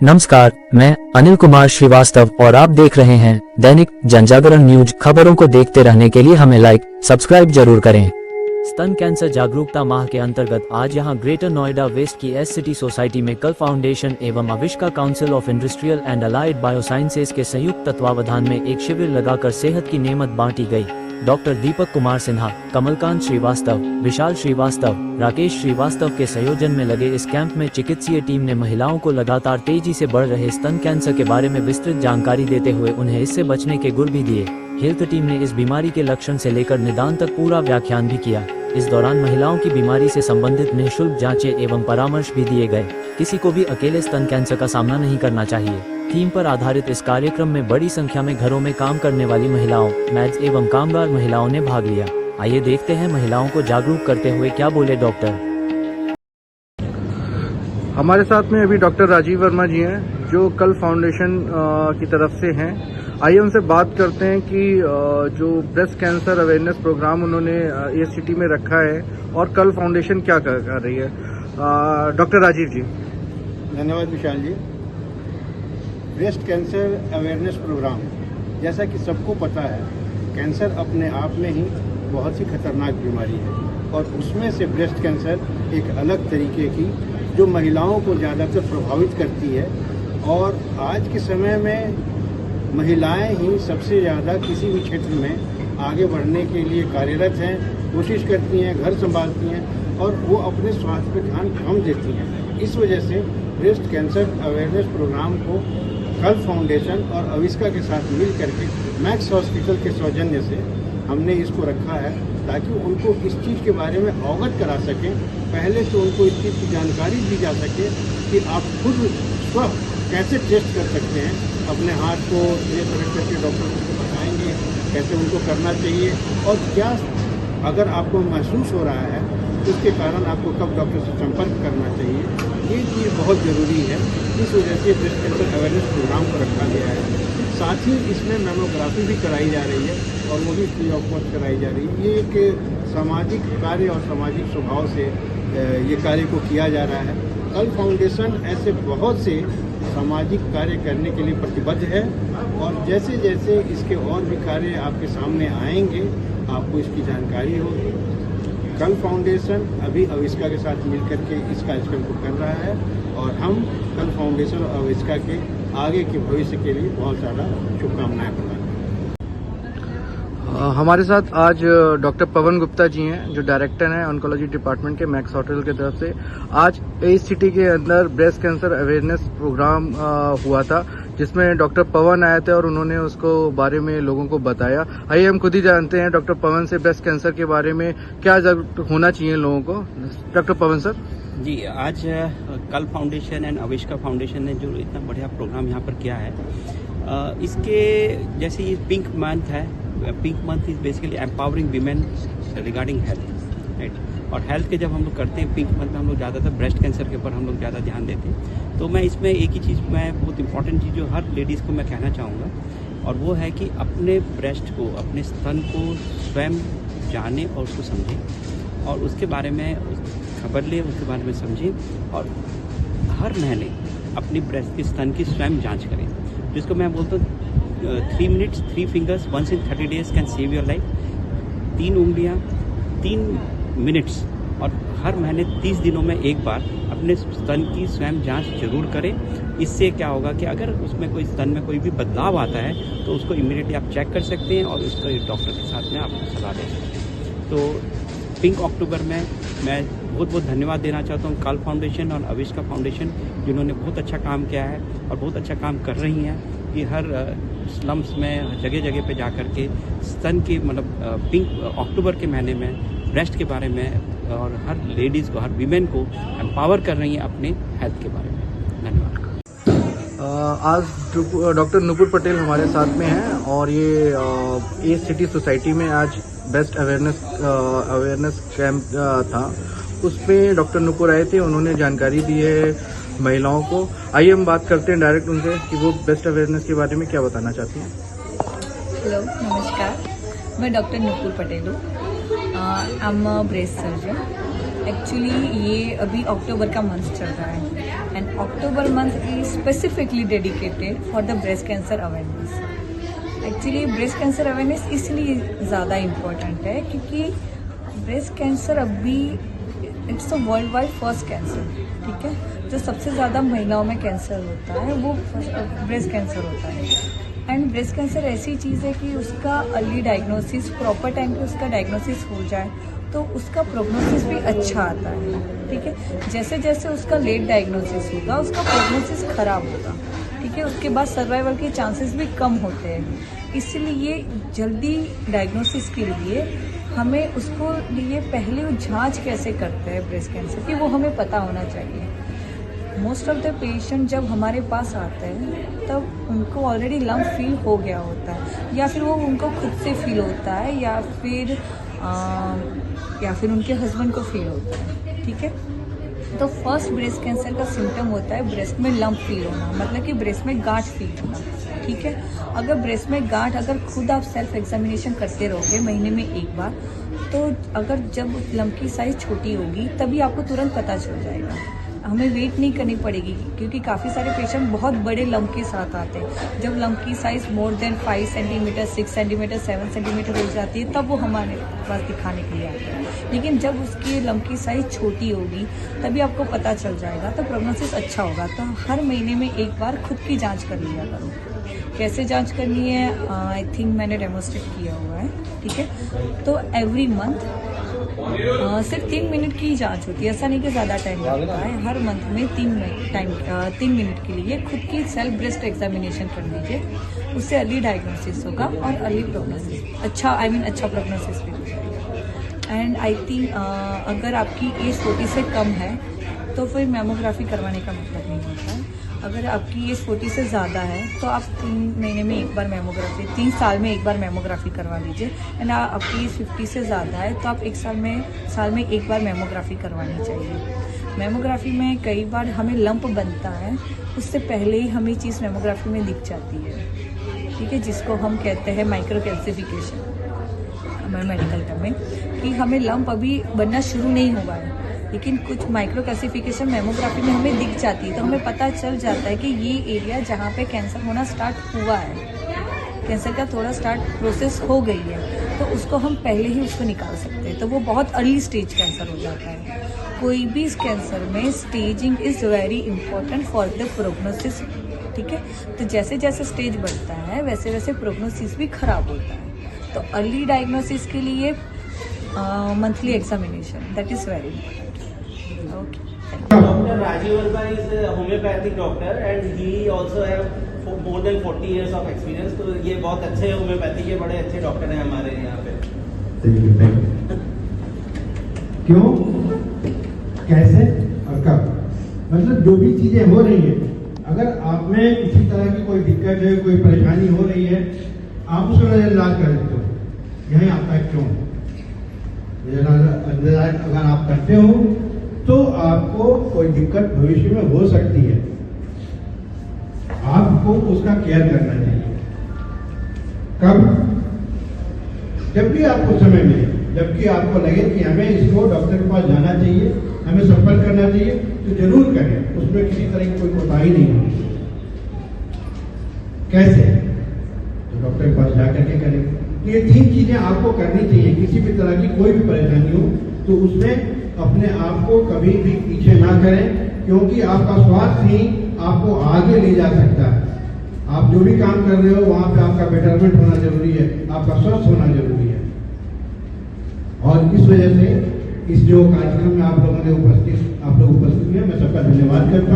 नमस्कार, मैं अनिल कुमार श्रीवास्तव और आप देख रहे हैं दैनिक जनजागरण न्यूज। खबरों को देखते रहने के लिए हमें लाइक सब्सक्राइब जरूर करें। स्तन कैंसर जागरूकता माह के अंतर्गत आज यहां ग्रेटर नोएडा वेस्ट की एस सिटी सोसाइटी में कल फाउंडेशन एवं Avishka council of industrial and allied biosciences के संयुक्त तत्वावधान में एक शिविर लगाकर सेहत की नेमत बांटी गई। डॉक्टर दीपक कुमार सिन्हा, कमलकांत श्रीवास्तव, विशाल श्रीवास्तव, राकेश श्रीवास्तव के संयोजन में लगे इस कैंप में चिकित्सीय टीम ने महिलाओं को लगातार तेजी से बढ़ रहे स्तन कैंसर के बारे में विस्तृत जानकारी देते हुए उन्हें इससे बचने के गुर भी दिए। हेल्थ टीम ने इस बीमारी के लक्षण से लेकर निदान तक पूरा व्याख्यान भी किया। इस दौरान महिलाओं की बीमारी से संबंधित निःशुल्क जांचें एवं परामर्श भी दिए गए। किसी को भी अकेले स्तन कैंसर का सामना नहीं करना चाहिए। थीम पर आधारित इस कार्यक्रम में बड़ी संख्या में घरों में काम करने वाली महिलाओं, मैड्स एवं कामगार महिलाओं ने भाग लिया। आइए देखते हैं महिलाओं को जागरूक करते हुए क्या बोले डॉक्टर। हमारे साथ में अभी डॉक्टर राजीव वर्मा जी हैं जो कल फाउंडेशन की तरफ से हैं। आइए उनसे बात करते हैं कि जो ब्रेस्ट कैंसर अवेयरनेस प्रोग्राम उन्होंने एएससीटी में रखा है और कल फाउंडेशन क्या कर रही है। डॉक्टर राजीव जी। धन्यवाद विशाल जी। ब्रेस्ट कैंसर अवेयरनेस प्रोग्राम, जैसा कि सबको पता है, कैंसर अपने आप में ही बहुत ही खतरनाक बीमारी है और उसमें से ब्रेस्ट कैंसर एक अलग तरीके की जो महिलाओं को ज़्यादातर प्रभावित करती है। और आज के समय में महिलाएं ही सबसे ज़्यादा किसी भी क्षेत्र में आगे बढ़ने के लिए कार्यरत हैं, कोशिश करती हैं, घर संभालती हैं और वो अपने स्वास्थ्य पर ध्यान कम देती हैं। इस वजह से ब्रेस्ट कैंसर अवेयरनेस प्रोग्राम को कल फाउंडेशन और अविष्का के साथ मिल करके मैक्स हॉस्पिटल के सौजन्य से हमने इसको रखा है ताकि उनको इस चीज़ के बारे में अवगत करा सकें। पहले तो उनको इस चीज़ की जानकारी दी जा सके कि आप खुद स्व कैसे टेस्ट कर सकते हैं। अपने हाथ को धीरे धीरे करके डॉक्टर को बताएंगे कैसे उनको करना चाहिए और क्या अगर आपको महसूस हो रहा है तो उसके कारण आपको कब डॉक्टर से संपर्क करना चाहिए। ये चीज़ बहुत ज़रूरी है। इस वजह से ब्रेस्ट कैंसर अवेयरनेस प्रोग्राम को रखा गया है। साथ ही इसमें मैमोग्राफी भी कराई जा रही है और वो भी फ्री ऑफ कॉस्ट कराई जा रही है। ये एक सामाजिक कार्य और सामाजिक स्वभाव से ये कार्य को किया जा रहा है। कल फाउंडेशन ऐसे बहुत से सामाजिक कार्य करने के लिए प्रतिबद्ध है और जैसे जैसे इसके और भी कार्य आपके सामने आएंगे आपको इसकी जानकारी होगी। कल फाउंडेशन अभी अविष्का के साथ मिलकर के इस कार्यक्रम को कर रहा है और हम कल फाउंडेशन और अविष्का के आगे के भविष्य के लिए बहुत ज़्यादा शुभकामनाएं प्रदान करते हैं। हमारे साथ आज डॉक्टर पवन गुप्ता जी हैं जो डायरेक्टर हैं ऑन्कोलॉजी डिपार्टमेंट के मैक्स हॉस्पिटल की तरफ से। आज एएससीटी के अंदर ब्रेस्ट कैंसर अवेयरनेस प्रोग्राम हुआ था जिसमें डॉक्टर पवन आए थे और उन्होंने उसको बारे में लोगों को बताया। आइए हम खुद ही जानते हैं डॉक्टर पवन से ब्रेस्ट कैंसर के बारे में क्या होना चाहिए लोगों को। डॉक्टर पवन सर जी, आज कल फाउंडेशन एंड अविष्का फाउंडेशन ने जो इतना बढ़िया प्रोग्राम यहाँ पर किया है, इसके जैसे ये पिंक मंथ है। Pink month is basically empowering women regarding health, right. और हेल्थ के जब हम लोग करते हैं पिंक मंथ में हम लोग ज़्यादातर ब्रेस्ट कैंसर के ऊपर हम लोग ज़्यादा ध्यान देते हैं। तो मैं इसमें एक ही चीज़, मैं बहुत इंपॉर्टेंट चीज़ जो हर लेडीज़ को मैं कहना चाहूँगा और वो है कि अपने ब्रेस्ट को, अपने स्तन को स्वयं जाने और उसको समझें और उसके बारे में खबर लें, उसके बारे में समझें और हर महीने अपनी ब्रेस्ट की स्तन की स्वयं जांच करें, जिसको मैं बोलता हूँ 3 minutes 3 fingers once in 30 days can save your life. 3 उंगलियाँ 3 मिनट्स और हर महीने 30 दिनों में एक बार अपने स्तन की स्वयं जांच जरूर करें। इससे क्या होगा कि अगर उसमें कोई स्तन में कोई भी बदलाव आता है तो उसको इमीडिएटली आप चेक कर सकते हैं और उसको डॉक्टर के साथ में आप सलाह दे सकते हैं। तो पिंक अक्टूबर में मैं बहुत बहुत धन्यवाद देना चाहता हूँ कल फाउंडेशन और अविष्का फाउंडेशन जिन्होंने बहुत अच्छा काम किया है और बहुत अच्छा काम कर रही हैं कि हर स्लम्स में जगह जगह पे जा कर के स्तन के मतलब पिंक अक्टूबर के महीने में ब्रेस्ट के बारे में और हर लेडीज़ को, हर वीमेन को एम्पावर कर रही हैं अपने हेल्थ के बारे में। धन्यवाद। आज डॉक्टर नुपुर पटेल हमारे साथ में हैं और ये एएससीटी सोसाइटी में आज बेस्ट अवेयरनेस कैंप था। उसमें डॉक्टर नुपुर आए थे, उन्होंने जानकारी दी है महिलाओं को। आइए हम बात करते हैं डायरेक्ट उनसे कि वो बेस्ट अवेयरनेस के बारे में क्या बताना चाहती हैं। हेलो, नमस्कार। मैं डॉक्टर नुपुर पटेल हूँ। I am a breast surgeon actually ये अभी अक्टूबर का मंथ चल रहा है and October month is specifically dedicated for the breast cancer awareness. Actually breast cancer awareness इसलिए ज़्यादा इम्पोर्टेंट है क्योंकि ब्रेस्ट कैंसर अभी it's a world wide first cancer, ठीक है। जो सबसे ज़्यादा महिलाओं में कैंसर होता है वो ब्रेस्ट कैंसर होता है। एंड ब्रेस्ट कैंसर ऐसी चीज़ है कि उसका अर्ली डायग्नोसिस, प्रॉपर टाइम पे उसका डायग्नोसिस हो जाए तो उसका प्रोग्नोसिस भी अच्छा आता है, ठीक है। जैसे जैसे उसका लेट डायग्नोसिस होगा उसका प्रोग्नोसिस खराब होगा, ठीक है। उसके बाद सर्वाइवल के चांसेस भी कम होते हैं। इसलिए जल्दी डायग्नोसिस के लिए हमें उसको लिए पहले वो जांच कैसे करते हैं ब्रेस्ट कैंसर की वो हमें पता होना चाहिए। मोस्ट ऑफ द पेशेंट जब हमारे पास आते हैं तब उनको ऑलरेडी लम्प फील हो गया होता है या फिर वो उनको खुद से फील होता है या फिर उनके हस्बैंड को फील होता है, ठीक है। तो फर्स्ट ब्रेस्ट कैंसर का सिम्टम होता है ब्रेस्ट में लंप फील होना, मतलब कि ब्रेस्ट में गांठ फील होना, ठीक है। अगर ब्रेस्ट में गांठ अगर खुद आप सेल्फ एग्जामिनेशन करते रहोगे महीने में एक बार, तो अगर जब लंप की साइज़ छोटी होगी तभी आपको तुरंत पता चल जाएगा। हमें वेट नहीं करनी पड़ेगी क्योंकि काफ़ी सारे पेशेंट बहुत बड़े लंप के साथ आते हैं। जब लंप की size more than 5 centimetre, 6 centimetre, 7 centimetre हो जाती है तब वो हमारे पास दिखाने के लिए आते हैं। लेकिन जब उसकी लंप की साइज़ छोटी होगी तभी आपको पता चल जाएगा, तो प्रोग्नोसिस अच्छा होगा। तो हर महीने में एक बार खुद की जाँच कर लिया करो। कैसे जांच करनी है आई थिंक मैंने डेमोस्ट्रेट किया हुआ है, ठीक है। तो एवरी मंथ सिर्फ 3 मिनट की जांच होती है, ऐसा नहीं कि ज़्यादा टाइम लगता है। हर मंथ में 3 मिनट के लिए खुद की सेल्फ ब्रेस्ट एग्जामिनेशन कर लीजिए, उससे अर्ली डायग्नोसिस होगा और अर्ली प्रोग्नोसिस अच्छा अच्छा प्रोग्नोसिस भी हो जाएगा। एंड आई थिंक अगर आपकी एज 40 से कम है तो फिर मेमोग्राफी करवाने का मतलब नहीं होता है। अगर आपकी एज 40 से ज़्यादा है तो आप 3 महीने में एक बार मेमोग्राफी, 3 साल में एक बार मेमोग्राफी करवा लीजिए। एंड आपकी एज 50 से ज़्यादा है तो आप एक साल में एक बार मेमोग्राफी करवानी चाहिए। मेमोग्राफी में कई बार हमें लंप बनता है, उससे पहले ही हमें चीज़ मेमोग्राफी में दिख जाती है, ठीक है, जिसको हम कहते हैं माइक्रो कैल्सिफिकेशन हमारे मेडिकल टर्म में, कि हमें लंप अभी बनना शुरू नहीं हुआ है लेकिन कुछ माइक्रो कैल्सिफिकेशन मेमोग्राफी में हमें दिख जाती है। तो हमें पता चल जाता है कि ये एरिया जहाँ पे कैंसर होना स्टार्ट हुआ है, कैंसर का थोड़ा स्टार्ट प्रोसेस हो गई है, तो उसको हम पहले ही उसको निकाल सकते हैं। तो वो बहुत अर्ली स्टेज कैंसर हो जाता है। कोई भी इस कैंसर में staging is very important for the prognosis, ठीक है। तो जैसे जैसे स्टेज बढ़ता है वैसे वैसे प्रोग्नोसिस भी खराब होता है। तो अर्ली डायग्नोसिस के लिए monthly examination, that is very important. Okay. Dr. Rajiv Verma is a homeopathic doctor and he also have more than 40 years of experience. तो ये बहुत अच्छे होम्योपैथी के बड़े अच्छे डॉक्टर हैं हमारे यहाँ पे। क्यों, कैसे और कब, मतलब जो भी चीजें हो रही है, अगर आप में किसी तरह की कोई दिक्कत है, कोई परेशानी हो रही है, आप उसको नजरअंदाज कर देते हो। यही आपका क्यों अगर आप करते हो तो आपको कोई दिक्कत भविष्य में हो सकती है। आपको उसका केयर करना चाहिए। कब, जब भी आपको समय मिले, जबकि आपको लगे कि हमें इसको डॉक्टर के पास जाना चाहिए, हमें संपर्क करना चाहिए, तो जरूर करें। उसमें किसी तरह की कोई कोताही नहीं होगी। कैसे, तो डॉक्टर के पास जाकर के करें। ये 3 चीजें आपको करनी चाहिए। किसी भी तरह की कोई भी परेशानी हो तो उसमें अपने आप को कभी भी पीछे ना करें, क्योंकि आपका स्वास्थ्य ही आपको आगे ले जा सकता है। आप जो भी काम कर रहे हो वहां पे आपका बेटरमेंट होना जरूरी है, आपका स्वस्थ होना जरूरी है। और इस वजह से इस जो कार्यक्रम में आप लोग उपस्थित हुए, मैं सबका धन्यवाद करता हूँ।